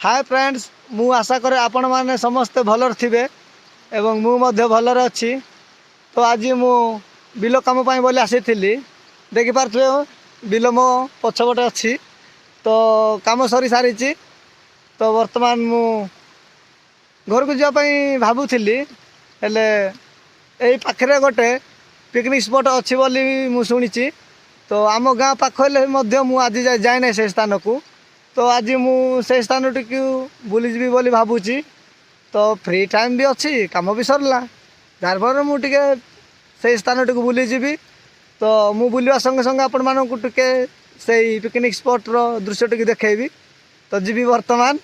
Hi friends मु आशा करे आपण माने समस्ते भलर थिबे एवं मु मध्य भलर अच्छी। तो आज मु बिल काम बोली आसी देखिपे बिल मो पछपटे अच्छी। तो काम सरी सारी तो वर्तमान मु घर को जावाई भावुली हेले यही पाखे गोटे पिकनिक स्पॉट अच्छी बोली मु शुणी। तो आम गाँ पाखे मु आज जाए ना से स्थान को। तो आज मुझे स्थान टी बुलीजी बोली भावुची। तो फ्री टाइम भी अच्छी काम भी सरला जार फल मुझे से स्थान टी बुलीजी। तो मु बुलवा संगे संगे आपण मानक टिके से पिकनिक स्पॉट रो दृश्य टी देखी। तो जीवी वर्तमान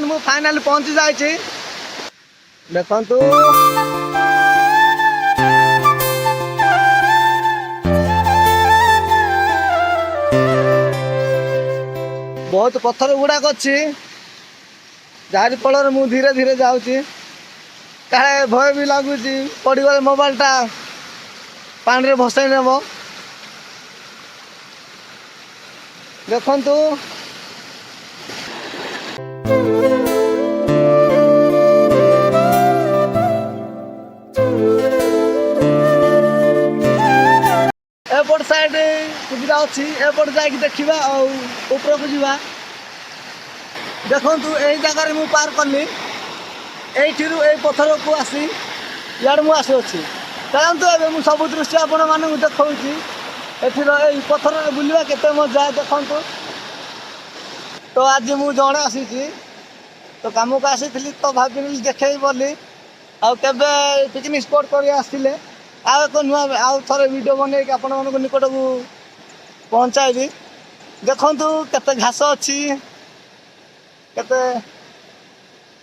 मु फाइनल पहुंची जाइए। देखंतु बहुत पत्थर गुड़ाक अच्छी जार फल मु धीरे धीरे जाऊँगी। काहे भय भी लगुच पड़गले मोबाइलटा पानी रे भसाई नेब। देखंतु एपट साइड सुविधा अच्छी एपट जाकि देखा ऊपर को जावा। देखु यही जगार मु पार कली यही पत्थर को आसी इे मुझे चलतु ए मुझे सब दृश्य आपण मानक देखी। यही पत्थर बुलवा केते मजा देखु। तो आज मुझे जड़े आसी तो कम को आसी तो भाविनी देखे बोली आबे पिकनिक स्पॉट कर आसते आउ एक नुआ आउ थे वीडियो बन आपण मानक निकट को पहुँचाइबी। देखु केते घास अच्छी केते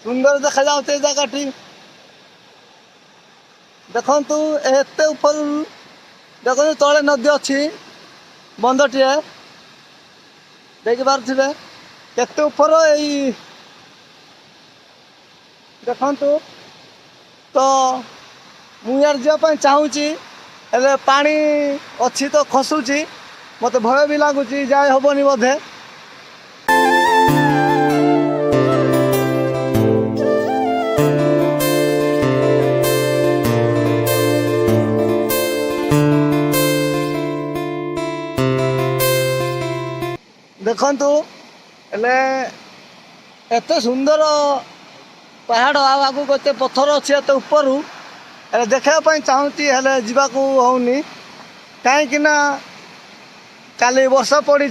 सुंदर देखा जाते जगहटी। देखु एते ऊपर देखो तले नदी अच्छी बंदटे देखि पारे केते ऊपर यही देखु। तो मुझे जावाई चाहूँगी हेले पानी अच्छी तो खसुची मत भय भी लगुच जाए हेनी बोधे। देखु हेले एत सुंदर पहाड़ आगू एत पत्थर अच्छी एत ऊपर देखापी चाहूँगी हेले जावाक होनी कहीं काली वर्षा पड़ी।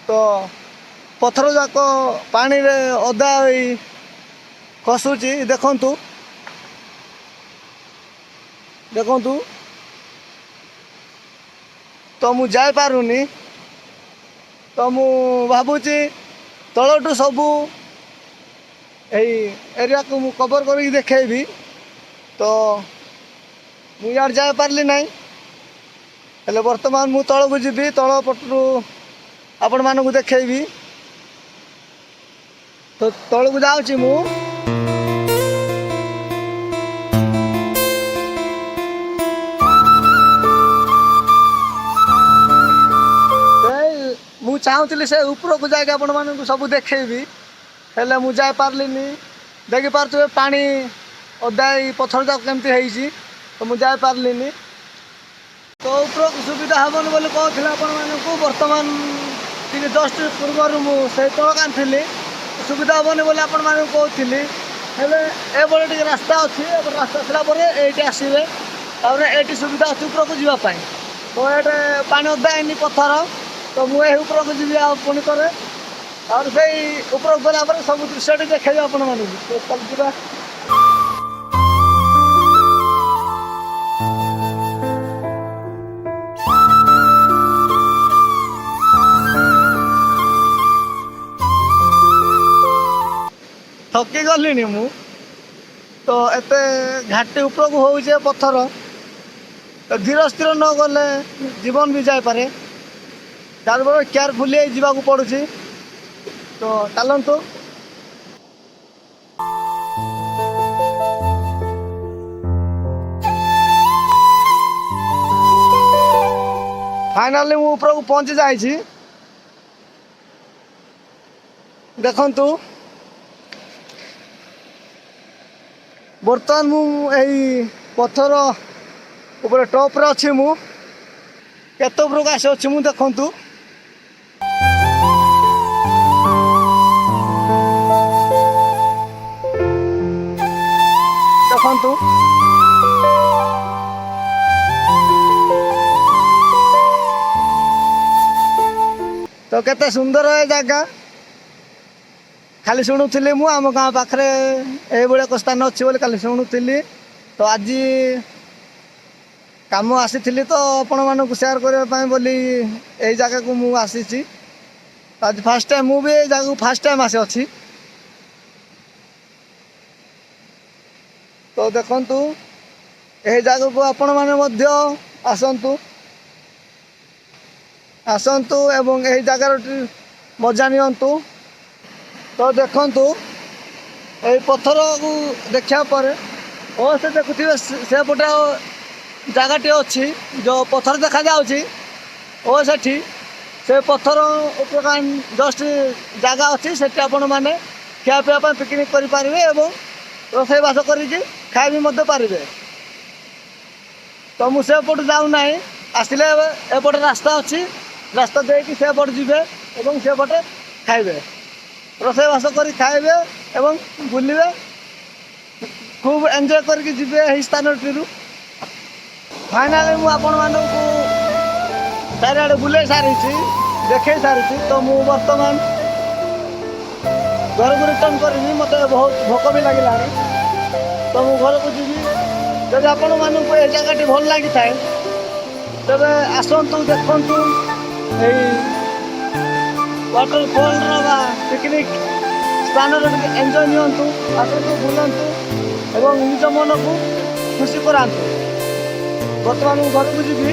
तो पत्थर जाक पानी रे ओदा खसुची देखु देखु। तो मु जाई पारुनी तो मु भावुची तलटू सबू यही एरिया को मु कवर कर देखेबी। तो मुझे यार जा पार्ली ना हेले वर्तमान मु तल को जीवी तल पटू आपण मानक देखेबी। तो तल को जाऊँगी मु चाहूली से ऊपर को जाके आपण मानक सब देखेबी हेले मु जा पार्लिनी। देखि पारे पानी ओदा पत्थर जाक केमती तो मुझे जा पार्लिनी। तो ऊपर को सुविधा हेबन बोली कहते आपण मानक वर्तमान जस्ट पूर्व मुझे तल कानी सुविधा हेबनी बोली आपण मानक कहती हेले एबले टे रास्ता अच्छी रास्ता सारापर ये आसवे ये सुविधा अच्छी ऊपर को जावाई। तो ये पानी ओदा है पत्थर तो मुझे ऊपर को जी पुणी करे और से ऊपर गला सब दृश्य देखे आपण मानक चलता। थकी गली मु तो एत घाटी ऊपर को हो पत्थर ତ ଧୀର ସ୍ଥିର ନ ଗଲେ ଜୀବନ ବି ଯାଇପାରେ, ତାର କେୟାରଫୁଲି ଯିବାକୁ ପଡ଼ୁଛି। ତ ଚାଲନ୍ତୁ। ଫାଇନାଲି ମୁଁ ଉପରକୁ ପହଞ୍ଚି ଯାଇଛି। ଦେଖନ୍ତୁ ବର୍ତ୍ତମାନ ମୁଁ ଏଇ ପଥର ଉପରେ ଟପ୍ରେ ଅଛି। ମୁଁ କେତେ ଉପରକୁ ଆସିଅଛି ମୁଁ ଦେଖନ୍ତୁ। ଦେଖନ୍ତୁ ତ କେତେ ସୁନ୍ଦର ଏ ଜାଗା। ଖାଲି ଶୁଣୁଥିଲି ମୁଁ ଆମ ଗାଁ ପାଖରେ ଏଇଭଳିଆ ଏକ ସ୍ଥାନ ଅଛି ବୋଲି ଖାଲି ଶୁଣୁଥିଲି। ତ ଆଜି କାମ ଆସିଥିଲି ତ ଆପଣମାନଙ୍କୁ ସେୟାର କରିବା ପାଇଁ ବୋଲି ଏଇ ଜାଗାକୁ ମୁଁ ଆସିଛି। ଆଜି ଫାର୍ଷ୍ଟ ଟାଇମ୍, ମୁଁ ବି ଏଇ ଜାଗାକୁ ଫାର୍ଷ୍ଟ ଟାଇମ୍ ଆସିଅଛି। ତ ଦେଖନ୍ତୁ ଏହି ଜାଗାକୁ ଆପଣମାନେ ମଧ୍ୟ ଆସନ୍ତୁ ଏବଂ ଏହି ଜାଗାର ମଜା ନିଅନ୍ତୁ। ତ ଦେଖନ୍ତୁ ଏଇ ପଥରକୁ ଦେଖିବା ପରେ ସେ ଦେଖୁଥିବେ ସେପଟେ ଜାଗାଟି ଅଛି, ଯେଉଁ ପଥର ଦେଖାଯାଉଛି। ସେଠି ସେ ପଥର ଉପରେ ଜଷ୍ଟ ଜାଗା ଅଛି, ସେଠି ଆପଣମାନେ ଖିଆପିଆ ପାଇଁ ପିକନିକ୍ କରିପାରିବେ ଏବଂ ରୋଷେଇବାସ କରିକି ଖାଇବି ମଧ୍ୟ ପାରିବେ। ତ ମୁଁ ସେପଟୁ ଯାଉନାହିଁ, ଆସିଲେ ଏପଟେ ରାସ୍ତା ଅଛି, ରାସ୍ତା ଦେଇକି ସେପଟେ ଯିବେ ଏବଂ ସେପଟେ ଖାଇବେ, ରୋଷେଇବାସ କରି ଖାଇବେ ଏବଂ ବୁଲିବେ, ଖୁବ୍ ଏନ୍ଜୟ କରିକି ଯିବେ ଏହି ସ୍ଥାନଟିରୁ। ଫାଇନାଲି ମୁଁ ଆପଣମାନଙ୍କୁ ଚାରିଆଡ଼େ ବୁଲେଇ ସାରିଛି, ଦେଖେଇ ସାରିଛି। ତ ମୁଁ ବର୍ତ୍ତମାନ ଘରକୁ ରିଟର୍ଣ୍ଣ କରିବି, ମୋତେ ବହୁତ ଭୋକ ବି ଲାଗିଲାଣି। ତ ମୁଁ ଘରକୁ ଯିବି। ଯଦି ଆପଣମାନଙ୍କୁ ଏ ଜାଗାଟି ଭଲ ଲାଗିଥାଏ ତେବେ ଆସନ୍ତୁ, ଦେଖନ୍ତୁ ଏଇ ୱାଟରଫଲର ବା ପିକନିକ୍ ସ୍ଥାନରେ ଟିକେ ଏନ୍ଜୟ ନିଅନ୍ତୁ, ଆସନ୍ତୁ, ବୁଲନ୍ତୁ ଏବଂ ନିଜ ମନକୁ ଖୁସି କରାନ୍ତୁ। ବର୍ତ୍ତମାନ ମୁଁ ଘରକୁ ଯିବି।